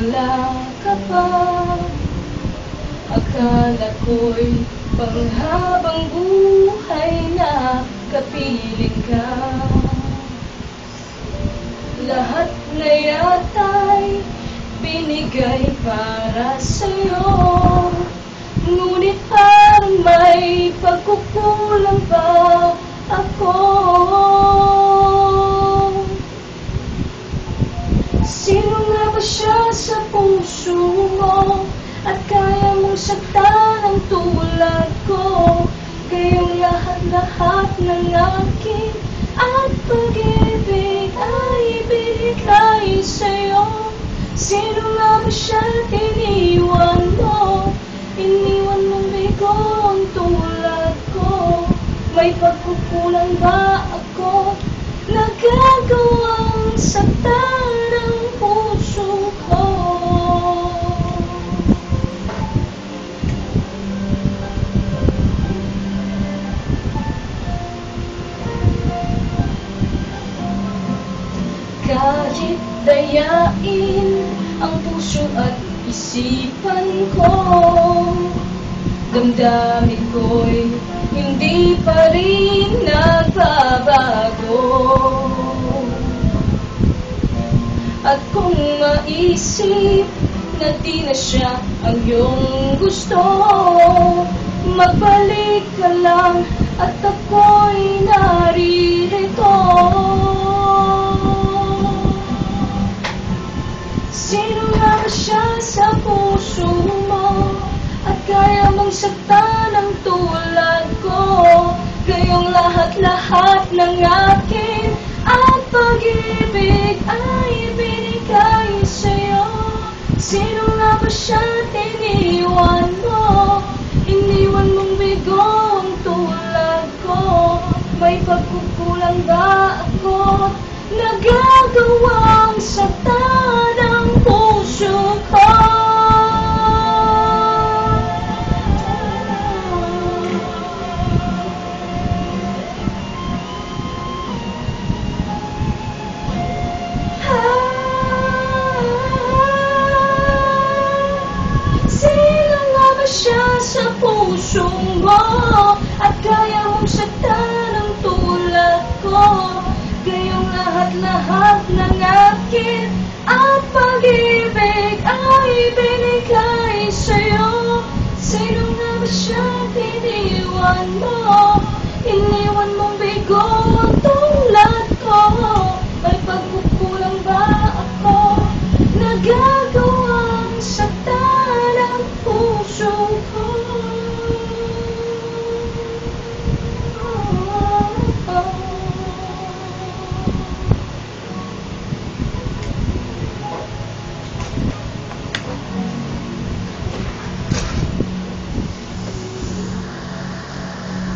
wala ka pa. Akala ko'y panghabang buhay na kapiling ka. Lahat na yata'y binigay para sa'yo, ngunit parang may pagkukulang pa ako. Sino nga ba siya sa puso mo at kaya mong saktan ang tulad ko? Kayong lahat-lahat ng akin at pag-ibig ay ibinigay sa'yo. Sino nga ba siya iniwan mo? Iniwan mong bigo ang tulad ko. May pagkukulang ba ako? Nagagawang saktan ang puso ko. Kahit dayain ang puso at isipan ko, damdamin ko'y hindi pa rin nagbabago. At kung maisip na di na siya ang iyong gusto, magbalik ka lang at ako'y naririto. Sino nga ba siya sa puso mo at kaya mong saktan ang tulad ko? Kayong lahat-lahat ng akin at pag-ibig ay binigay sa'yo. Sino nga ba siya iniwan mo? Iniwan mong bigo ang tulad ko. May pagkukulang ba ako? Nagagawang saktan ang puso ko. Sino nga ba siya sa puso mo at kaya mong saktan ang tulad ko? Kayong lahat-lahat ng akin